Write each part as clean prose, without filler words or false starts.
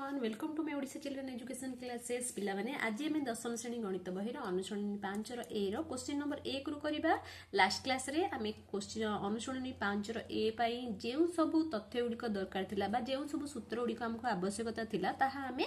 Everyone welcome to my Odisha children education classes पिला माने आज आम दशम श्रेणी गणित बही अनुशूनी 5 ए रो क्वेश्चन नंबर 1 रु करबा। लास्ट क्लास रे आम क्वेश्चन अनुशूनी 5 ए पाई जेउ सब तथ्य गुड़िक दरकार थिला बा जेउ सब सूत्र गुड़िक हमको आवश्यकता थिला ताहा आम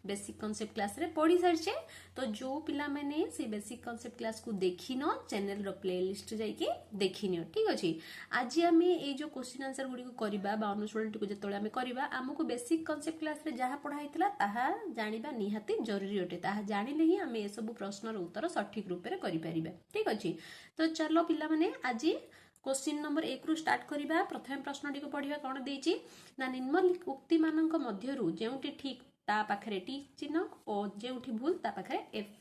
बेसिक कांसेप्ट क्लास रे पढ़ी सारिछे। तो जो पिला माने से बेसिक कांसेप्ट क्लास को देखिनो चैनल रो प्लेलिस्ट जाइके देखिनियो। ठीक अछि आज आम ए जो क्वेश्चन आंसर गुड़िक करबा बा अनुशूनी को जतोळे आम करबा हमको बेसिक कांसेप्ट क्लास रे जहाँ पढ़ाई ताहा जानिबा निहाती जरूरी अटे। ताहा जानिले ही आम ए सब प्रश्नर उत्तर सठिक रूप में करि परिबा। ठीक अछि तो चलो पिला माने आज क्वेश्चन नंबर 1 रु स्टार्ट करिबा। प्रथम प्रश्नटी को पढ़िबा कोन देछि ना निम्नलिखित उक्ति मानक मध्यरु जेउटी ठीक ता पाखरे टी चिन्ह और जेउठी भूल ता पाखरे एफ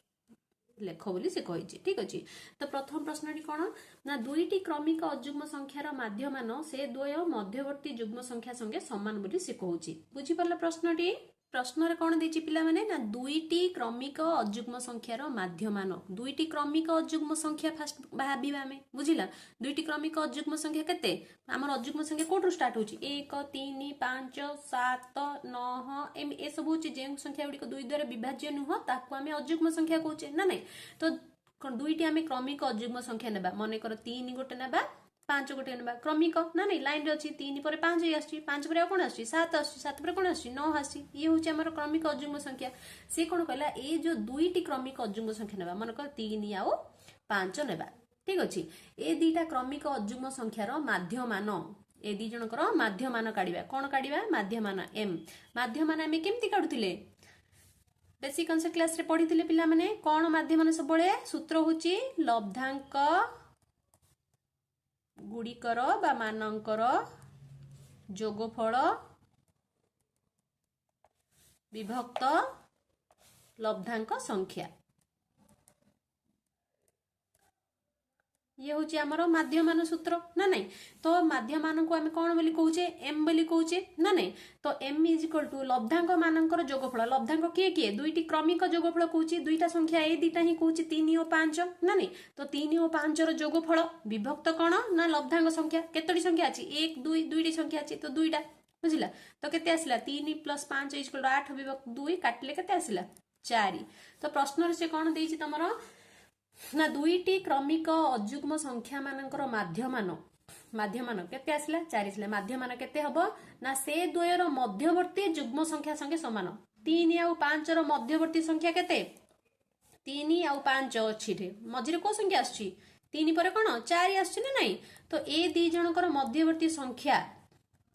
लेख बोली से कहिछि। ठीक अछि तो प्रथम प्रश्नटी कोन ना दुईटी क्रमिक अजुग्म संख्यार माध्यमान से द्वय मध्यवर्ती जुग्म संख्या संगे समान बोली से कहउछि। बुझि परला प्रश्नटी प्रश्न रे कोन देछि पिला माने ना दुईटी क्रमिक अजुग्म संख्यार माध्यमान दुईटी क्रमिक अजुग्म संख्या फास्ट भाबिबा हमें बुझिला। दुईटी क्रमिक अजुग्म संख्या केते हमर अजुग्म संख्या कोठु स्टार्ट होछि 1 3 5 7 9 एम ए सब होछि जे संख्या गुडी को दुई द्वारा विभाज्य नुह ताकू हमें अजुग्म संख्या कहउछि ना नै। तो दुईटी हमें क्रमिक अजुग्म संख्या नेबा मने कर 3 गोटे नेबा 5 गोटे नेबा क्रमिक ना नै लाइन रे अछि 3 पर 5 आछि 5 पर कोन आछि 7 आछि 7 पर कोन आछि 9 आछि ये होछि हमर क्रमिक अजुग्म संख्या। से कोन कहला ए जो दुईटी क्रमिक अजुग्म संख्या नेबा मन कर 3 आउ 5 नेबा। ठीक अछि ए दीटा क्रमिक अजुग्म संख्यार माध्यमान ए दी जनकर माध्यमान काढिबा कोन काढिबा माध्यमान एम माध्यमान हम केमति काढुतिले बेसिक कांसेप्ट क्लास रे पढितिले पिला माने कोन माध्यमान सबले सूत्र होछि लब्धांक गुड़िकर बा मानकर जोगफल विभक्त लब्धांक संख्या ये होची हमरो माध्यमान सूत्र ना नहीं। तो माध्यमान को हम कौन बोली कहूचे एम बोली कहूचे ना नहीं। तो एम इज इक्वल टू लब्धांक मानकर जोगफल लब्धांक किए किए दुईटी क्रमिक जोगफल कहूची दुईटा संख्या ए दीटा ही कहूची 3 और 5 ना नहीं। तो 3 और 5 रो जोगफल विभक्त कौन ना लब्धांक संख्या केतोटी संख्या अछि 1 2 दुईटी संख्या अछि तो दुईटा बुझिला। तो केते आसिला 3 + 5 इज इक्वल टू 8 विभक्त 2 काटले केते आसिला 4। तो प्रश्न रे से कौन देछि तमरो ना दुईटी क्रमिक अजुग्म संख्या मानकर माध्यमान केते आसिला 4 आसिला माध्यमान केते हबो ना से द्वयर मध्यवर्ती जुग्म संख्या संगे समान 3 और 5 रो मध्यवर्ती संख्या केते 3 और 5 अछि रे मझिरे को संख्या आछि 3 पर कोन 4 आछि ना नहीं। तो ए दी जनकर मध्यवर्ती संख्या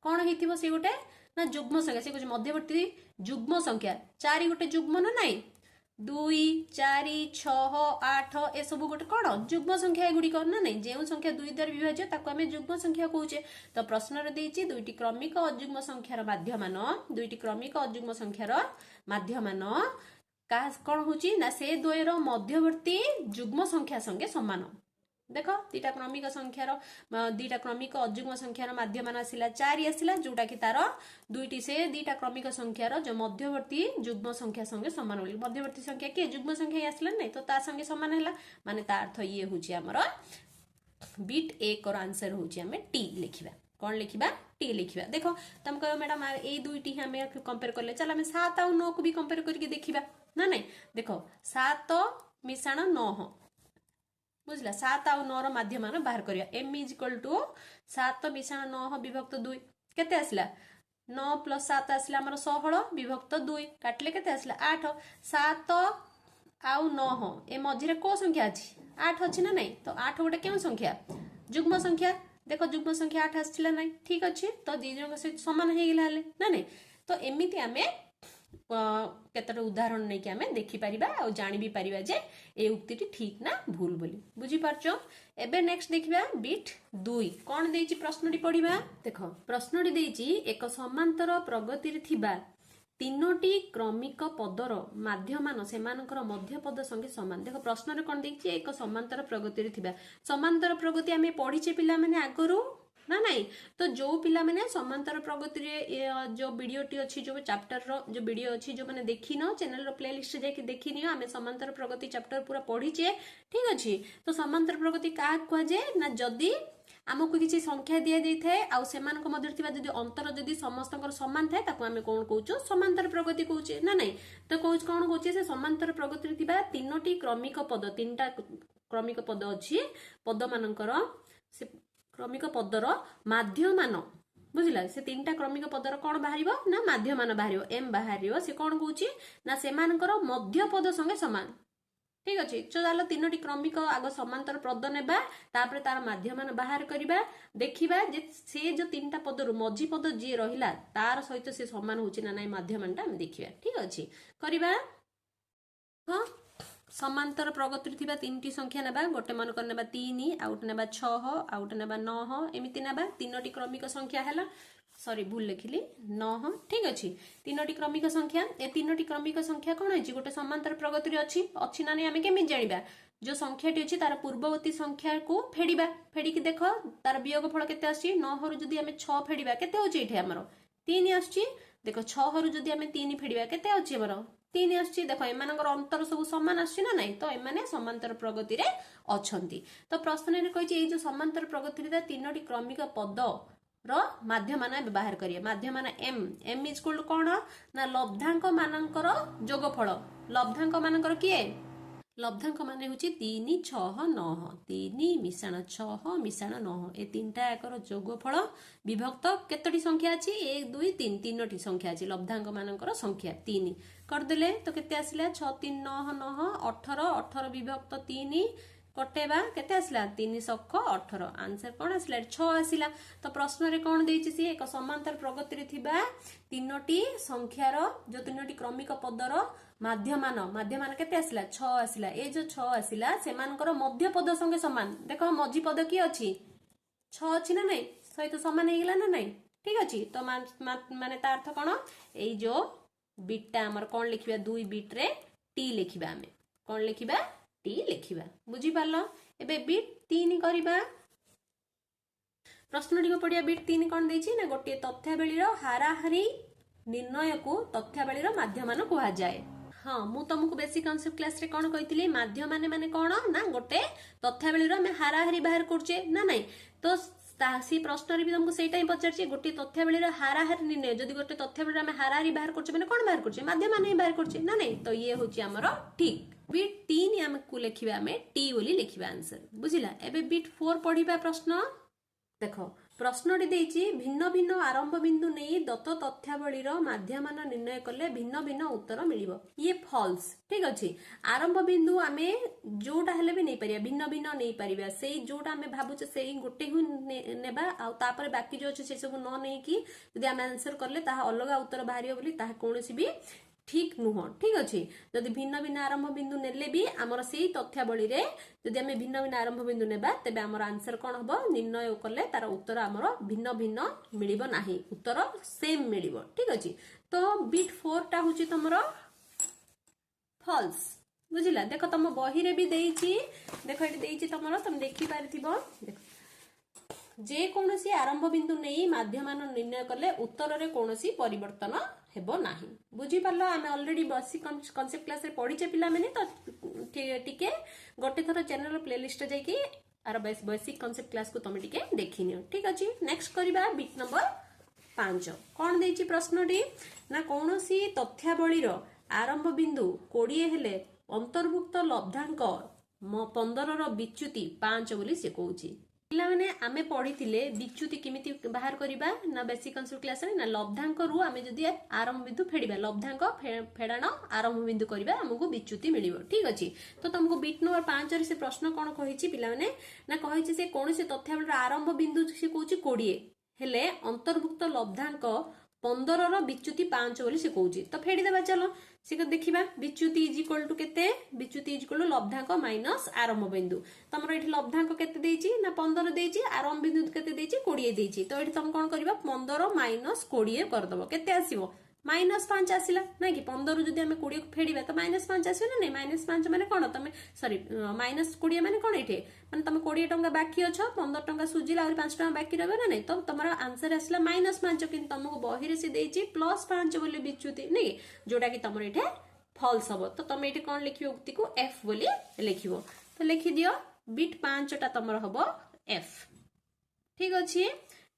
कोन हेतिबो से गोटे ना जुग्म संख्या से कुछ मध्यवर्ती जुग्म संख्या 4 गोटे जुग्म ना नहीं 2 4 6 8 ए सब गोटे कौन जुग्म संख्या गुड़ी ना नहीं जो संख्या दुई द्वारा विभाज्य ताको आमे जुग्म संख्या कहूचे। तो प्रश्न रे देछि दुईटी क्रमिक अजुग्म संख्यार माध्यमान दुईटी क्रमिक अजुग्म संख्यार माध्यमान का कौन होची ना से द्वयर मध्यवर्ती जुग्म संख्या संगे समान। देखो दीटा क्रमिक संख्यार दीटा क्रमिक अजुग्म संख्यार माध्यमान आसिला 4 आसिला जोटा कि तार दुईटी से दीटा क्रमिक संख्यार जो मध्यवर्ती जुग्म संख्या संगे समान होली मध्यवर्ती संख्या के जुग्म संख्या आसिला नै तो ता संगे समान हैला माने ता अर्थ ये होची हमर बिट 1 रो आंसर होची हमें टी लिखिबा कोन लिखिबा टी लिखिबा। देखो तुम कहो मैडम ए दुईटी हमें कंपेयर करले चल हमें 7 और 9 को भी कंपेयर करके देखिबा ना नै। देखो 7 मिसाण 9 बुझला 7 और 9 रो माध्यमान बाहर करिया m इज इक्वल टू 7 मिसाण 9 विभक्त 2 केते आसिला 9 + 7 आसिला हमर 16 विभक्त 2 काटले केते आसिला 8 7 और 9 ए मझिरे को संख्या अछि 8 अछि ना नहीं। तो 8 गोटे केउ संख्या जुग्म संख्या देखो जुग्म संख्या 8 आसिला नहीं ठीक अछि तो दी जन से समान हे गेला ना नहीं। तो एमिति हमें केतटा उदाहरण नै कि हमें देखि परिबा और जानि भी परिबा जे ए उक्तिटी ठीक ना भूल बोली बुझी पारछो। एबे नेक्स्ट देखिबा बिट 2 कोन देछि प्रश्नटी पढिबा। देखो प्रश्नटी देछि एक समांतर प्रगति रे थिबा तीनोटी क्रमिक पदर माध्यमान सेमानकर मध्य पद संगे समान। देखो प्रश्न रे कोन देछि एक समांतर प्रगति रे थिबा समांतर प्रगति हमें पढिचे पिला माने आगरु ना नहीं। तो जो पिला माने समांतर प्रगति रे जो वीडियोटी अछि जो चैप्टर रो जो वीडियो अछि जो माने देखिनो चैनल रो प्लेलिस्ट जाके देखिनियो हमें समांतर प्रगति चैप्टर पूरा पढिचे ठीक अछि। तो समांतर प्रगति का कहजे ना जदी आमको किसी संख्या दिया जाए आउ सेमानक मध्य थिबा जदि अंतर जदि समस्तकर समान थाए ताकू आमे कोन कहूचो समांतर प्रगति कहूचे ना नहीं तो कहूच कोन कहूचे से समांतर प्रगति थिबा तीनोटी क्रमिक पद तीनटा क्रमिक पद अछि पद मानकर से क्रमिक पदर माध्यमान बुझिला से तीनटा क्रमिक पदर कोन बाहरिबो ना माध्यमान बाहरिबो एम बाहरिबो से कोन कहूची ना सेमानकर मध्य पद संगे समान ठीक अच्छे चलो तीनोटी क्रमिक आग समांतर पद नेबा तापर तार माध्यमान बाहर करिबा देखिबा जे से जो तीनटा पदरु मझी पद जे रहिला तार सहित से समान होची ना नै माध्यमानटा हम देखिबा ठीक अछि करिबा हां समांतर प्रगति थिबा तीनटी संख्या नेबा गोटे मन कर नेबा 3 आउट नेबा 6 आउट नेबा 9 एमिति नेबा तीनोटी क्रमिक संख्या हैला सॉरी भूल लिखिली 9 ठीक अच्छी तीनोटी क्रमिक संख्या ए तीनोटी क्रमिक संख्या कौन है गोटे समांतर प्रगति अच्छी ना नहीं आम केमी जाना जो संख्याटी अच्छी तार पूर्ववर्ती संख्या को फेड़ा फेड़िकी देख तार वियोग फल के 9 रु जदि आम 6 फेड़ा के आमर 3 आसची देख 6 रु जदि आम 3 फेड़ा के आमर 3 आसची देख एम अंतर सब सामान आसची ना नहीं तो एम समांतर प्रगति रे अछंती तो प्रश्न में कही जो समांतर प्रगति तीनोटी क्रमिक पद माध्यमान बाहर करिए माध्यमान M M is equal to कोन ना लब्धांक मानकर जोगफल लब्धांक मानकर किए लब्धांक माने होची 3 6 9 3 मिश्रण 6 मिश्रण 9 ए तीनटा एकर जोगफल विभक्त केतोटी संख्या अछि 1 2 3 तीनोटी संख्या अछि लब्धांक मानकर संख्या 3 कर देले तो केते आसिला 6 3 9 9 18 18 विभक्त 3 कटेबा केते आसला 3 सख 18 आंसर कोन आसला 6 आसला तो प्रश्न रे कोन देछि सी एक समांतर प्रगति रे थिबा तीनोटी संख्यार जो तीनोटी क्रमिक पदर माध्यमान केते आसला 6 आसला ए जो 6 आसला सेमानकर मध्य पद संगे समान देखो मझी पद की अछि 6 अछि ना नहीं सहित समान हे गेला ना नहीं ठीक अछि तो माने ता अर्थ कोन ए जो बिटटा हमर कोन लिखिबा 2 बिट रे टी लिखिबा हमें कोन लिखिबा टी लिखिबा बुझी पारलो एबे बिट 3 करिबा प्रश्न टिको पडिया बिट 3 कोन देछि ना गोटे तथ्यावली रो हाराहारी निर्णय को तथ्यावली रो माध्यमान कहआ जाए हां मु तुमको बेसिक कांसेप्ट क्लास रे कोन कहितली माध्यमान माने कोन ना गोटे तथ्यावली रो हम हाराहारी बाहर करछे ना नहीं तो सी प्रश्न रे भी तुमको सेटा ही पचारछि गोटे तथ्यावली रो हाराहारी निर्णय जदि गोटे तथ्यावली रो हम हाराहारी बाहर करछे माने कोन बाहर करछे माध्यमान ही बाहर करछे ना नहीं तो ये होछि हमरो ठीक बिट 3 आमको लिखिबा हमें टी बोली लिखिबा आंसर बुझिला एबे बिट 4 पढिबा प्रश्न देखो प्रश्नटी देछि भिन्न भिन्न आरंभ बिंदु नै दत्त तथ्यावली रो माध्यमान निर्णय करले भिन्न भिन्न उत्तर मिलिबो ये फॉल्स ठीक अछि आरंभ बिंदु आमे जोटा हेले भी नै परिया भिन्न भिन्न नै परिबा सेही जोटा आमे भाबुचे सेही गोटे हु नेबा आ तापर बाकी जो अछि से सब न नै कि यदि आमे आंसर करले ताहा अलग उत्तर बाहरियो बोली ताहा कोनोसी भी ठीक नुह ठीक अच्छे जदि भिन्न भिन्न आरंभ बिंदु नेले भी आमर से तथ्यावली रे जदि आमे भिन्न भिन्न आरंभ बिंदु नेबा तेबे आमर आंसर कोन हबो निर्णय करले तार उत्तर आमर भिन्न भिन्न मिलिबो नाही उत्तर सेम मिलिबो ठीक अछि तो बिट 4 टा होची तमरो फॉल्स बुझिला देखो तम बही रे भी देइची देखो एटी देइची तमरो तुम देखि पारिथिबो देखो जे कोनोसी आरंभ बिंदु नेई माध्यमान निर्णय करले उत्तर रे कोनोसी परिवर्तन हेबो नाही बुझी पारलो आमे ऑलरेडी बेसिक कांसेप्ट क्लास रे पढिचे पिला माने तो टिके गोटे थरो चैनल प्लेलिस्ट जाई कि आर बेसिक कांसेप्ट क्लास को तुम टिके देखिनियो ठीक अछि नेक्स्ट करिबा बिट नंबर 5 कोन देइची प्रश्नटी ना कोनोसी तथ्यावली रो आरंभ बिंदु 20 हेले अंतर्भुक्त लब्धांक 15 रो विच्युति 5 बोली से कहूची पिला माने आमे पढिथिले विच्युति केमिति बाहर करिबा ना बेसिक कांसेप्ट क्लास रे ना लब्धांक रु आमे जदि आरंभ बिंदु फेडिबा लब्धांक फेडाण आरंभ बिंदु करिबा हमकु विच्युति मिलिबो ठीक अछि तो तुमको बिट नंबर 5 रे से प्रश्न कोन कहिछि पिला माने ना कहिछि से कोनोसी तथ्यावली आरंभ बिंदु से कहूछि 20 हेले अंतर्भुक्त लब्धांक 15 रो विच्युति 5 बोली से कहूछि तो फेडी देबा चलो से देखिबा विच्युति इज इक्वल टू केते विच्युति इज इक्वल टू लब्धांक माइनस आरंभ बिंदु तमरो एठी लब्धांक केते देइछि ना 15 देइछि आरंभ बिंदु केते देइछि 20 देइछि तो एठी तुम कोन करबा 15 माइनस 20 कर दबो केते आसीबो -5 आसिला ना कि 15 जदि हमें 20 को फेडिबा तो -5 आसियो ना नहीं -5 माने कोन तमे सॉरी -20 माने कोन एठे माने तमे 20 टंका बाकी अछ 15 टंका सुजिला और 5 टंका बाकी रहबे ना नहीं तो तमरा आंसर आसिला -5 किंतु तुमको बही रे से देइछि +5 बोली विच्युति नहीं जोटा कि तमर एठे फॉल्स हबो तो तमे एठे कोन लिखियो उक्ति को f बोली लिखिबो तो लिखि दियो बिट 5 टा तमर हबो f ठीक अच्छे।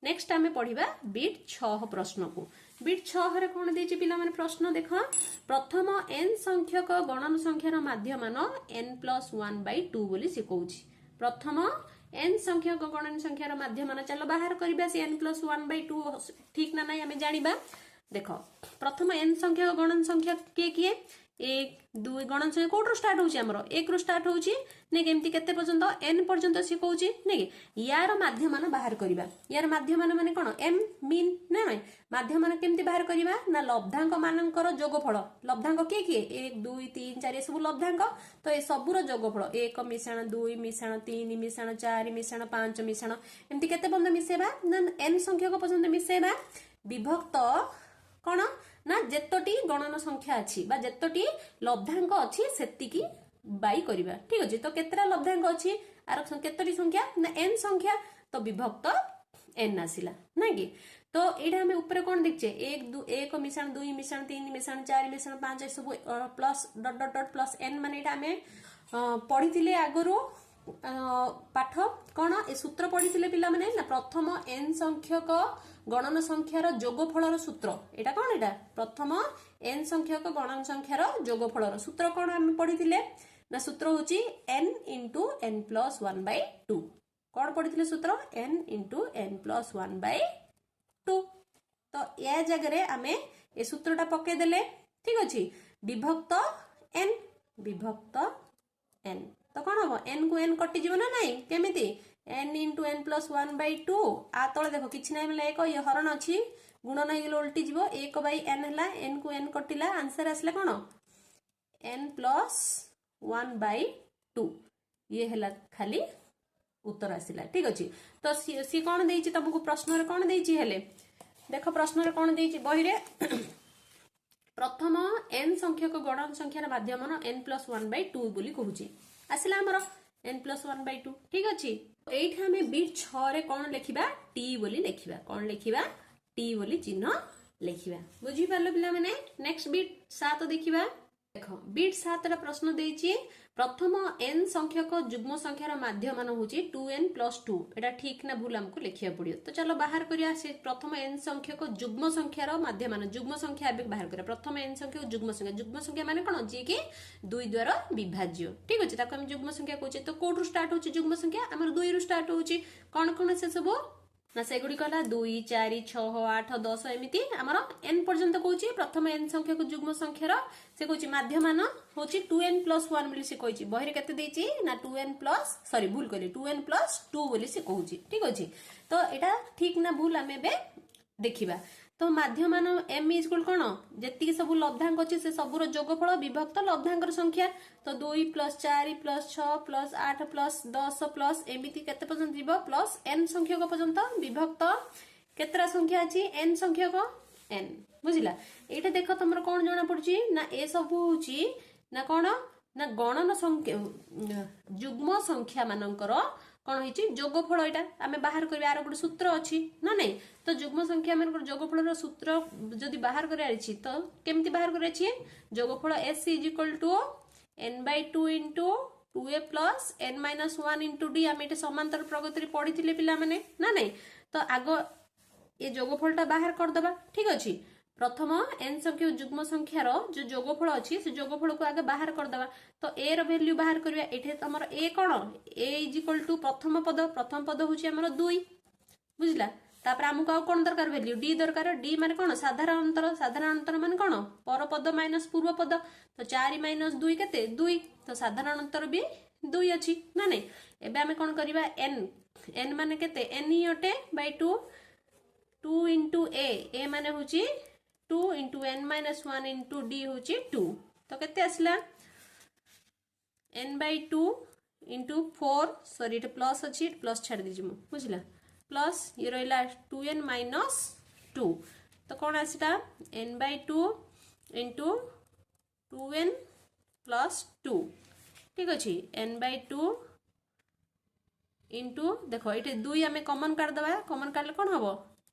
नेक्स्ट आम पढ़ा बिट 6 प्रश्न को। बिट 6 रे कौन देछि पिला माने प्रश्न देख। प्रथम n संख्यक गणन संख्यार माध्यमान n+1/2 बोली से कहूछि। प्रथम n संख्यक गणन संख्यार माध्यमान चलो बाहर करबा से n+1/2 ठीक ना नहीं आमे जानिबा। देख प्रथम n संख्यक गणन संख्या किए 1 2 गणन संख्या कोठो स्टार्ट होछि हमरो 1 रो स्टार्ट होछि ने केमती केते पर्यंत n पर्यंत से कहूछि ने यार माध्यमान बाहर करबा। यार माध्यमान माने कोन m मीन ना नहीं माध्यमान केमती बाहर करबा ना लब्धांक मानकर जोगफल। लब्धांक किए 1 2 3 4 सब लब्धांक तो ए सबुर जोगफल 1 मिश्रण 2 मिश्रण 3 मिश्रण 4 मिश्रण 5 मिश्रण एमती केते पर्यंत मिसेबा ना n संख्यक पर्यंत मिसेबा विभक्त कौन ना जेतोटी गणन संख्या अच्छी बा जेतोटी लब्धांक अच्छी सेतिकी बाई करिबा। ठीक अछि तो केतरा लब्धांक अच्छी आर केतोटी संख्या ना n संख्या तो विभक्त n आसिला ना कि। तो एटा हमें ऊपर कोन देखछे 1 मिश्रण 2 मिश्रण 3 मिश्रण 4 मिश्रण 5 सब plus dot dot dot plus n माने एटा हमें पढिथिले आगरो पाठ कौन ए सूत्र पढ़ी पिला माने ना प्रथम n संख्यक गणन संख्यार जोगफलर सूत्र एटा कौन एटा प्रथम n संख्यक गणन संख्यार जोगफलर सूत्र कौन हम पढ़ी ना सूत्र होची n इंटू n+1/2 कौन पढ़ी सूत्र n इंटू n+1/2। तो या जगह आमे ए सूत्रटा पके देले ठीक अछि विभक्त n तो कौन हम n को n कटि जीव ना नहीं केमिति n इंटू n+1/2 आ तले देखो किछि नै मिले एक ये हरण अछि गुणन हे गेल उल्टी जीव 1/n हला n को n कटिला आंसर आसले कोन n+1/2 ये हला खाली उत्तर आसिला। ठीक अछि तो सी कोन देछि तुमको प्रश्न रे कोन देछि हेले देखो प्रश्न रे कोन देछि बहि रे प्रथम n संख्यक गणन संख्यार माध्यमन n+1/2 बोली कहूछि आसिला हमर n+1/2 ठीक अछि। एठा हमें बिट 6 रे कोन लेखिबा t बोली लेखिबा कोन लेखिबा t बोली चिन्ह लेखिबा बुझी पालो पिला माने। नेक्स्ट बिट 7 देखिबा देखो बिट 7 रा प्रश्न देछि प्रथम n संख्यक जुग्म संख्यार माध्यमान होछि 2n+2 एटा ठीक ना भूल हमको लेखिया पड़ियो। तो चलो बाहर करिया से प्रथम n संख्यक जुग्म संख्यार माध्यमान जुग्म संख्या आबे बाहर करिया प्रथम n संख्यक जुग्म संख्या माने कोन जे कि 2 द्वारा विभाज्य ठीक अछि ताको हम जुग्म संख्या कहूचे। तो कोठु स्टार्ट होछि जुग्म संख्या हमर 2 रु स्टार्ट होछि कोन कोन से सब ना से गुडी कहला 2 4 6 8 10 एमिति हमर n पर्यंत कहूची प्रथम n संख्या को जुग्म संख्यार से कहूची माध्यमान होची 2n+1 बोली से कहूची बहिरे केते देछि ना 2n+ भूल करी 2n+2 बोली से कहूची ठीक अछि। तो एटा ठीक ना भूल हमें बे देखिबा। तो माध्यमान m इक्वल कोन जेति सब लब्धांक अछि से सबुर जोगफल विभक्त लब्धांकर संख्या तो 2 + 4 + 6 + 8 + 10 प्लस एमिति केते पर्यंत जीव प्लस n संख्यक पर्यंत विभक्त केतरा संख्या अछि n संख्यक n बुझिला। एटा देखो तमर कोन जणा पड़छि ना ए सब होछि ना कोन ना गणन संख्या जुग्म संख्या मानकर कौन होइछि जोगफल एटा आमे बाहर करबे आरो गुड सूत्र अछि ना नहीं। तो जुग्म संख्या मानकर जोगफल रो सूत्र जदि बाहर करे आछि तो केमति बाहर करे अछि जोगफल s = n/2 * 2a + n-1 * d आमे एटा समांतर प्रगति पढिथिले पिला माने ना नहीं। तो आगो ए जोगफलटा बाहर कर दबा ठीक अछि प्रथम n संख्या जुग्म संख्यार जो जोगफल अछि से जोगफल को आगे बाहर कर दबा। तो a रो वैल्यू बाहर करबा एठे हमर a कोन a = प्रथम पद होछि हमर 2 बुझला। तापर हमको आ कोन दरकार वैल्यू d दरकार d माने कोन साधारण अंतर माने कोन पर पद माइनस पूर्व पद तो 4 - 2 केते 2 तो साधारण अंतर भी 2 अछि ना नहीं। एबे हमें कोन करबा n माने केते n ही अटे / 2 * a माने होछि 2 * n-1 * d होछि 2 तो केते आसला n/2 * 4 सॉरी एटा प्लस अछि प्लस छाड़ दिजि मु बुझला प्लस ये रहला 2n - 2 तो कोन आसिला n/2 * 2n + 2 ठीक अछि n/2 इंटू देखो ये 2 आमे कॉमन काट दबा कॉमन काटले कोन हबो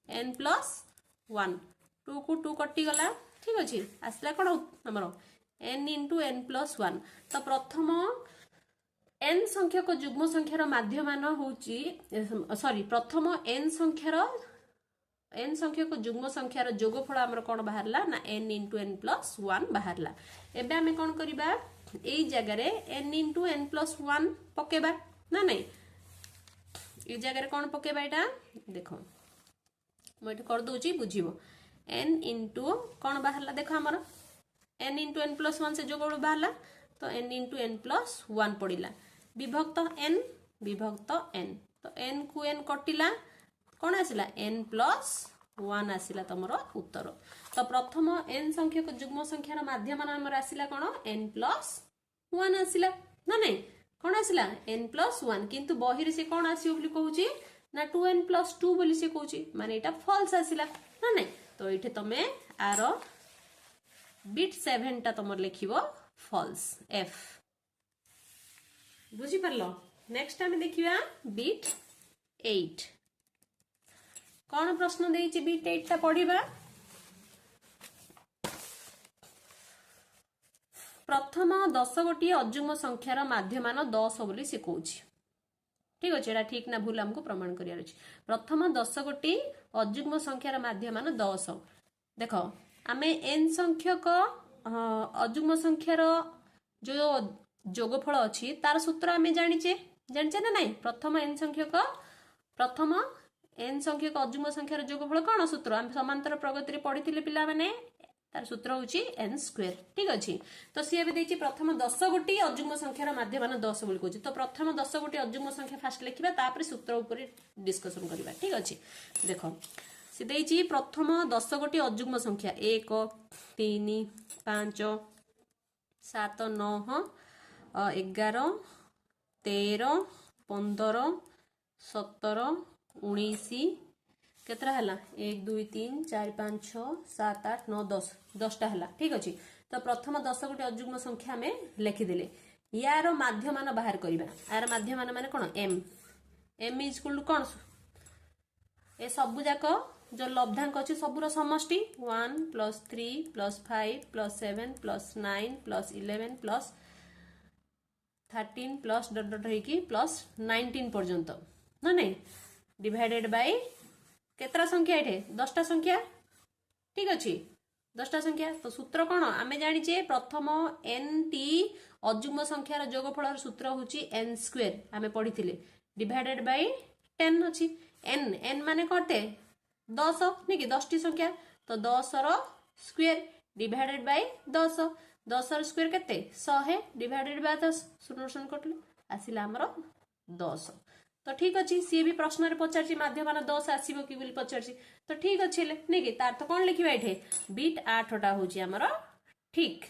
n+1 2 को 2 कटि गला ठीक अछि आसला कोन हमरो n * n+1। तो प्रथम n संख्यक जुग्म संख्यार माध्यमान होची सॉरी प्रथम n संख्यक जुग्म संख्यार जोगफल आमर कोन बाहरला ना n * n + 1 बाहरला। एबे आमे कोन करिबा एई जगह रे n * n + 1 पकेबा ना नहीं ए जगह रे कोन पकेबा एटा देखो मैं एटा कर दोची बुझिबो n * कोन बाहरला देखो हमर n * n + 1 से जोगफल बाहरला तो n * n + 1 पड़िला विभक्त n तो n को n कटिला कौन आसिला n + 1 आसिला तमरो उत्तर। तो प्रथम n संख्यक जुग्म संख्यार माध्यम हमर आसिला कोन n + 1 आसिला ना नहीं कौन आसिला n + 1 किंतु बहिर से कौन आसियो बोली कहूची ना 2n + 2 बोली से कहूची माने एटा फॉल्स आसिला ना नहीं तो एठे तमे आरो बिट 7 टा तमर लिखिबो फॉल्स f बुझी परलो। नेक्स्ट आमे देखिबा बिट 8 कौन प्रश्न देइछि बिट 8 टा पढिबा प्रथम 10 गोटी अजुग्म संख्यार माध्यमान 10 बोली से कहूछि ठीक अछि एटा ठीक ना भूल हमको प्रमाण करियार अछि। प्रथम 10 गोटी अजुग्म संख्यार माध्यमान 10 देखो आमे n संख्यक अजुग्म संख्यार जो जोगफल अछि तार सूत्र आमे जानिचे ना नहीं प्रथम n संख्यक अजुग्म संख्यार जोगफल कोन सूत्र हम समांतर प्रगति रे पढिथिले पिला माने तार सूत्र होची n² ठीक अछि। तो सी एबे देछि प्रथम 10 गोटी अजुग्म संख्यार माध्यमान 10 बोली कहछि तो प्रथम 10 गोटी अजुग्म संख्या फास्ट लिखिबा तापर सूत्र ऊपर डिस्कशन करिबा ठीक अछि। देखो सी देछि प्रथम 10 गोटी अजुग्म संख्या 1 3 5 7 9 11 13 15 17 19 केतरा हला 1 2 3 4 5 6 7 8 9 10 10 टा हला ठीक अछि। तो प्रथम 10 गोटी अजुग्म संख्या में लिखि देले यार माध्यमान बाहर करिबा यार माध्यमान माने कोन m = कोन ए सब जाको जो लब्धांक अछि सबुर समष्टि 1 + 3 + 5 + 7 + 9 + 11 + 13 प्लस डॉट डॉट है कि प्लस 19 पर्यंत ना नहीं डिवाइडेड बाय केतरा संख्या एठे 10टा संख्या ठीक अछि 10टा संख्या। तो सूत्र कोन आमे जानि जे प्रथम n टी अजुग्म संख्यार जोगफल सूत्र होची n² आमे पढिथिले डिवाइडेड बाय 10 अछि n माने करते 10 नै कि 10टी संख्या तो 10 रो स्क्वायर डिवाइडेड बाय 10 10 रो स्क्वायर केते 100 डिवाइडेड बाय 10 शून्य कटले आसिला हमर 10 तो ठीक अछि सी भी प्रश्न रे पचारछि माध्यमान 10 आसीबो कि बोली पचारछि तो ठीक अछि नै कि तार तो कोन लिखिबा एठे बिट 8 टा होची हमर ठीक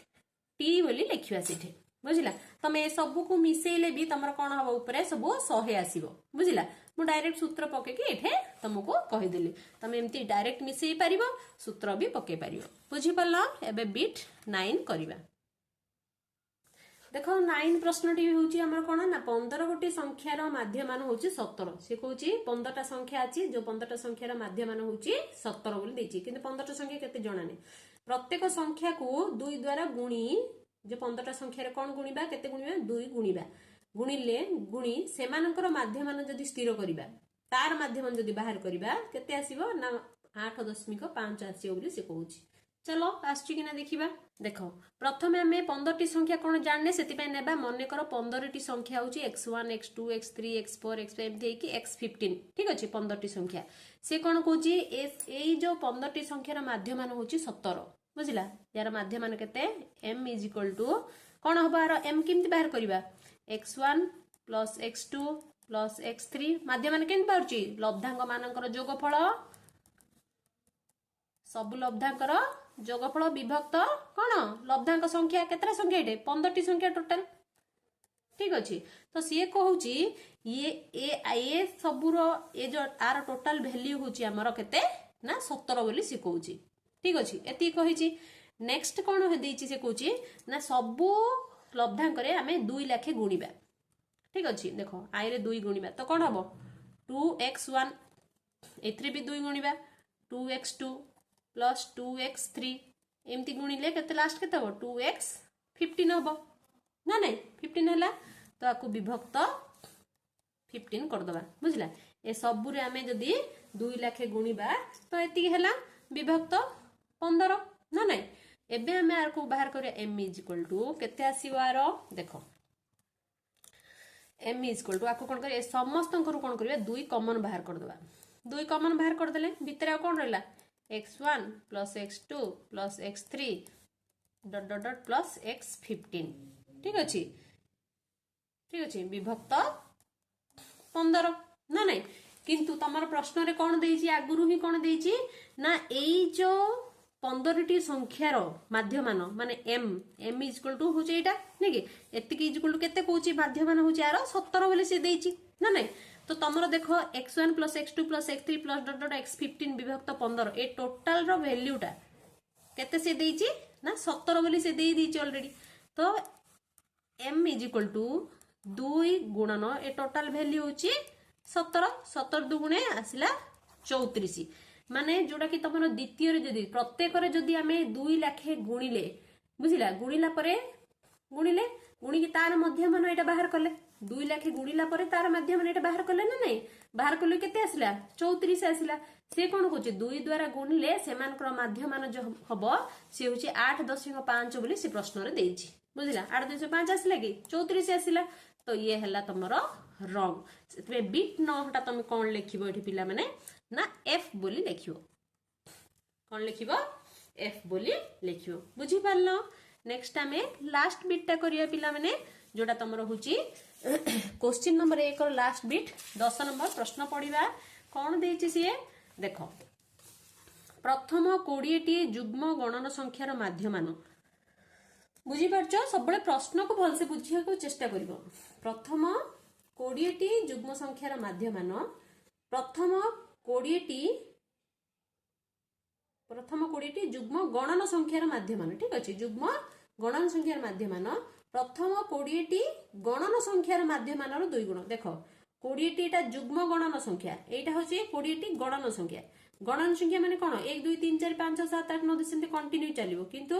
टी बोली लिखिबा सेठे बुझिला तमे ए सब को मिसेइले भी तमर कोन हबो ऊपर सब 100 आसीबो बुझिला मु डायरेक्ट सूत्र पके कि एठे तुमको कहि देली तमे एम्ति डायरेक्ट मिसेइ परिबो सूत्र भी पके परिबो बुझि पल्ला एबे बिट 9 करिबा। देखो 9 प्रश्नटी होची हमर कोन ना 15 गोटी संख्यार माध्यमान होची 17 से कहूची 15टा संख्या अछि जो 15टा संख्यार माध्यमान होची 17 बोली देची किंतु 15टा संख्या केते जणा नै प्रत्येक संख्या को 2 द्वारा गुणी जो 15टा संख्या रे कोन गुणीबा केते गुणीबा 2 गुणीबा गुणीले गुणी सेमानकर माध्यमान जदी स्थिर करिबा तार माध्यमान जदी बाहर करिबा केते आसीबो ना 8.5 आसीबो बोली से कहूची। चलो आछि कि ना देखिबा देखो प्रथमे हमें 15टी संख्या कोन जानने सेति पे नेबा मने करो 15टी संख्या होची x1 x2 x3 x4 x5 एमथि कि x15 ठीक अछि 15टी संख्या से कोन कहूची एई जो 15टी संख्यार माध्यमान होची 17 बुझिला यार माध्यमान केते m = कोन हबा यार m किमति बाहर करिबा x1 + x2 + x3 माध्यमान केन पाउची लब्धांक मानकर जोगफल सब लब्धांकर जोगफल विभक्त कोन लब्धांक संख्या केतरा संख्या एटे 15टी संख्या टोटल ठीक अछि। तो से कहूची ये सबुरो ए जो आर टोटल वैल्यू होची हमर केते ना 17 बोली से कहूची ठीक अछि एति कहिची। नेक्स्ट कोन हे देची से कहूची ना सबु लब्धांक रे हमें 2 लाखे गुणीबा ठीक अछि देखो आई रे 2 गुणीबा तो कोन हबो 2x1 एथरे भी 2 गुणीबा 2x2 + 2x3 एमती गुणिले केते लास्ट केते हो 2x15 हबो ना नहीं 15 हला तो आपको विभक्त 15 करदबा बुझला ए सबु रे आमे जदी 2 लाख गुणिबा तो एति हैला विभक्त 15 ना नहीं एबे आमे आर को बाहर करिया m इज इक्वल टू केते आसीबो आरो देखो m इज इक्वल टू आको कोन करे समस्त को कोन करबा 2 कॉमन बाहर कर दबा 2 कॉमन बाहर कर देले भितर आ कोन रहला x1 plus x2 plus x3 dot dot dot plus x15 ठीक अछि विभक्त 15 ना नहीं किंतु तमर प्रश्न रे कोन देइछि आगुरु ही कोन देइछि ना एई जो 15 टी संख्यार माध्यमान माने m इज इक्वल टू होचे एटा नै कि एतिक इज इक्वल टू केते कहूची माध्यमान होचे आरो 17 बोले से देइछि ना नहीं तो तमरो देखो x1 plus x2 plus x3 plus dot dot x15 विभक्त 15 ए टोटल रो वैल्यूटा केते से देइछि ना 17 बोले से देइ दिछि ऑलरेडी तो m इज इक्वल टू 2 गुणन ए टोटल वैल्यू होची 17 दुगुणे आसिला 34 माने जोड़ा कि तमरो द्वितीय रे जदी प्रत्येक रे जदी आमे 2 लाख गुणिले बुझिला गुणिला परे गुणी कि तार मध्यमान एटा बाहर करले 2 लाख गुणिला परे तार मध्यमान एटा बाहर करले ना नहीं बाहर करले केते आसिला 34 आसिला से कोन होचे 2 द्वारा गुणिले सेमानकर माध्यमान जो हबो से होचे 8.5 बोली से प्रश्न रे देइछि बुझिला 8.5 आसिला कि 34 आसिला तो ये हला तमरो रॉन्ग से बिट 9 टा तुम कोन लिखिबो एठी पिला माने ना f बोली लिखियो कोन लिखिबो f बोली लिखियो बुझी पारलो नेक्स्ट आमे लास्ट बिट टा करिया पिला माने जोटा तमरो होची क्वेश्चन नंबर 1 और लास्ट बिट 10 नंबर प्रश्न पढिबा कोन देइछि से देखो प्रथम 20 टी युग्म गणन संख्यार माध्यमान बुझी पारछो सबले प्रश्न को भलसे बुझिया को चेष्टा करिवो प्रथम 20 टी युग्म संख्यार माध्यमान प्रथम 20 टी युग्म गणन संख्यार माध्यमान ठीक अछि युग्म गणन संख्यार माध्यमान प्रथम 20 टी गणन संख्यार माध्यमान रो 2 गुण देखो 20 टी एटा युग्म गणन संख्या एटा होची 20 टी गणन संख्या माने कोन 1 2 3 4 5 6 7 8 9 10 सेंते कंटिन्यू चलिबो किंतु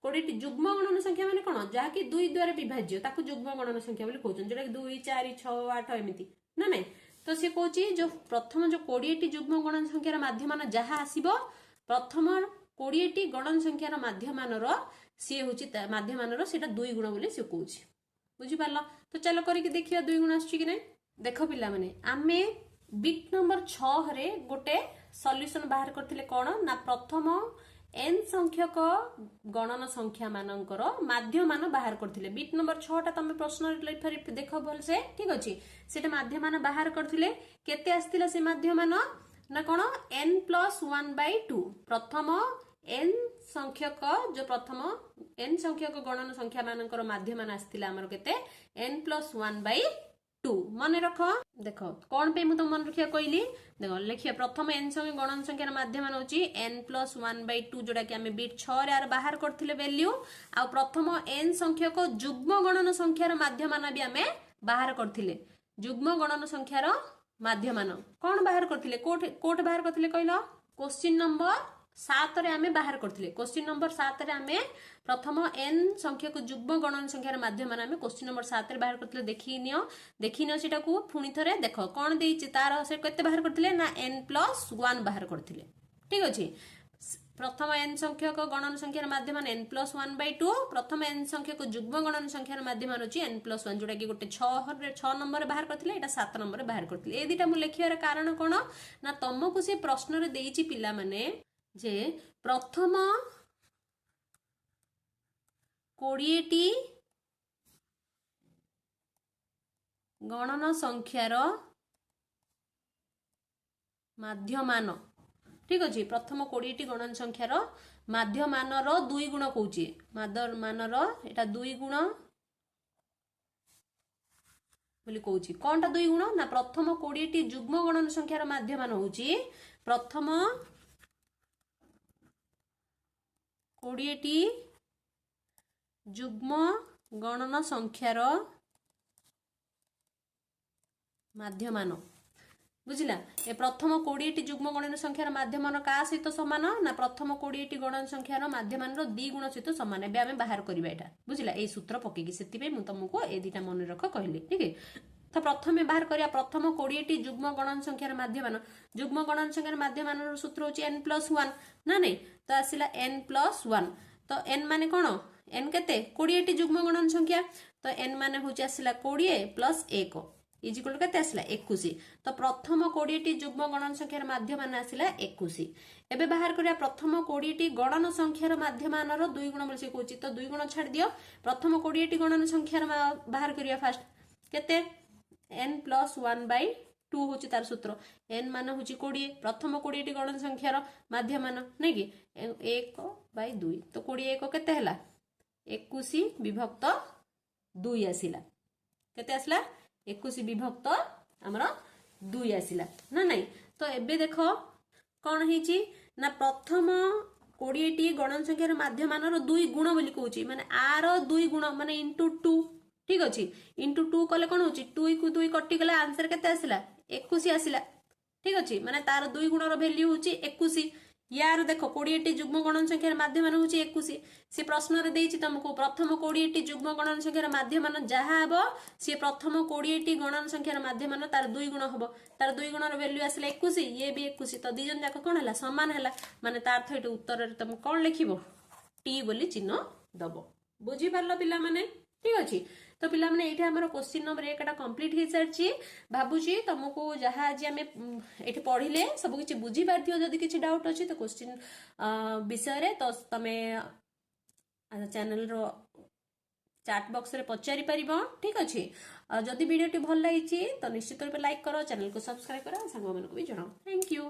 20 टी युग्म गणन संख्या माने कोन जहा कि 2 द्वारा विभाज्य ताकू युग्म गणन संख्या बोली कहउछन जेटा 2 4 6 8 एमिति ना नहीं तो से कहउची जो प्रथम जो 20 टी युग्म गणन संख्यार माध्यमान जहा आसीबो प्रथम 20 टी गणन संख्यार माध्यमान रो से होची माध्यमान रो सेटा 2 गुण बोली से कहउची बुझी पारलो तो चलो करी के देखियो 2 गुण आछी कि नै देखो पिला माने आमे बिट नंबर 6 रे गोटे सॉल्यूशन बाहर करथिले कोन ना प्रथम n संख्यक गणन संख्या मानकर माध्यमान बाहर करथिले बिट नंबर 6 टा तमे प्रश्न रे देखो बोल से ठीक अछि सेटा माध्यमान बाहर करथिले केते आस्तिला से माध्यमान ना कोन n+1/2 प्रथम n संख्यक जो प्रथम n संख्यक गणन संख्या मानकर माध्यमान आस्तिला हमर केते n+1/2 मने रखो देखो कोन पे मु तो मन रखिया कहली देखो लिखिया प्रथम n संख्या गणन संख्यार माध्यमान होची n+1/2 जोडा कि हमें बिट 6 रे आर बाहर करथिले वैल्यू आ प्रथम n संख्यक युग्म गणन संख्यार माध्यमान भी हमें बाहर करथिले युग्म गणन संख्यार माध्यमान कोन बाहर करथिले कोट बाहर करथिले कहलो क्वेश्चन नंबर 7 रे हमें बाहर करथिले क्वेश्चन नंबर 7 रे हमें प्रथम n संख्यक युग्म गणन संख्यार माध्यमान हमें क्वेश्चन नंबर 7 रे बाहर करथिले देखिनियो सेटा को पुनी थरे देखो कोन देइछि तार से केते बाहर करथिले ना n+1 बाहर करथिले ठीक अछि प्रथम n संख्यक गणन संख्यार माध्यमान n+1/2 प्रथम n संख्यक युग्म गणन संख्यार माध्यमान होची n+1 जोडा कि गोटे 6 नंबर बाहर करथिले एटा 7 नंबर बाहर करथिले ए दिटा मु लेखियार कारण कोन ना तमको से प्रश्न रे देइछि पिला माने जे प्रथम 20 टी गणन संख्यार माध्यमान ठीक अछि प्रथम 20 टी गणन संख्यार माध्यमान रो 2 गुण कहूची माध्यमान रो एटा 2 गुण बोली कहूची कोनटा 2 गुण ना प्रथम 20 टी युग्म गणन संख्यार माध्यमान होची प्रथम 20 टी युग्म गणन संख्यार माध्यमान बुझिला ए प्रथम 20 युग्म गणन संख्यार माध्यमान का सहित समान ना प्रथम 20 गणन संख्यार माध्यमान 2 गुण सहित समान एबे आमे बाहर करबा एटा बुझिला ए सूत्र पकेकी सेति पे मु तुमको ए दिटा मन रख कहली ठीक है। तो प्रथम बाहर करिया प्रथम 20 युग्म गणन संख्यार माध्यमान युग्म गणन संख्यार माध्यमान सूत्र होची n+1 ना नहीं तो आसिला n+1 तो n माने कोन n केते 20 युग्म गणन संख्या तो n माने होची आसिला 20 + 1 इजिकल केते आसिला 21 तो प्रथम 20 युग्म गणन संख्यार माध्यमान आसिला 21 एबे बाहर करिया प्रथम 20 गणन संख्यार माध्यमान 2 गुण बोलसी कहूची तो 2 गुण छाड़ दियो प्रथम 20 गणन संख्यार बाहर करिया फास्ट केते n+1/2 होची तार सूत्र n मान होची 20 प्रथम 20 गणन संख्यार माध्यमान नै कि 1/2 तो 21 केते हला 21 विभक्त 2 आसिला केते आसिला 21 विभक्त हमर 2 आसिला ना नहीं तो एबे देखो कोन हिची ना प्रथम 20 गणन संख्यार माध्यमान 2 गुण बोली कहूची माने आर 2 गुण माने * 2 ठीक अच्छे इंटू 2 कले कौन हो 2 को 2 कटि गला आंसर केते आसिला 21 आसिला ठीक अच्छे माने तार 2 गुणर वैल्यू होची 21 यार देखो 20 युग्म गणन संख्यार माध्यमान होची 21 से प्रश्न रे देइछि तुमको प्रथम 20 युग्म गणन संख्यार माध्यमान जहा हबो से प्रथम 20 गणन संख्यार माध्यमान तार 2 गुण हबो तार 2 गुणर वैल्यू आसिला 21 ये भी 21 तो दी जन जाक कोन हला समान हला माने तार अर्थ एटे उत्तर रे तुम कोन लिखिबो टी बोली चिन्ह दबो बुझी पारलो पिला माने ठीक अछि तो पिला माने एठी हमर क्वेश्चन नंबर 1 टा कंप्लीट हे सरची भाबुची तुमको जहा आज हमें एठी पढिले सब किछि बुझी पारथियो जदी किछि डाउट अछि तो क्वेश्चन विषय रे तो तमे चैनल रो चैट बॉक्स रे पचारि परिबो ठीक अछि जदी वीडियो टी भल लागिछि तो निश्चित रूप लाइक करो चैनल को सब्सक्राइब करो संग मन को भी जणाओ थैंक यू।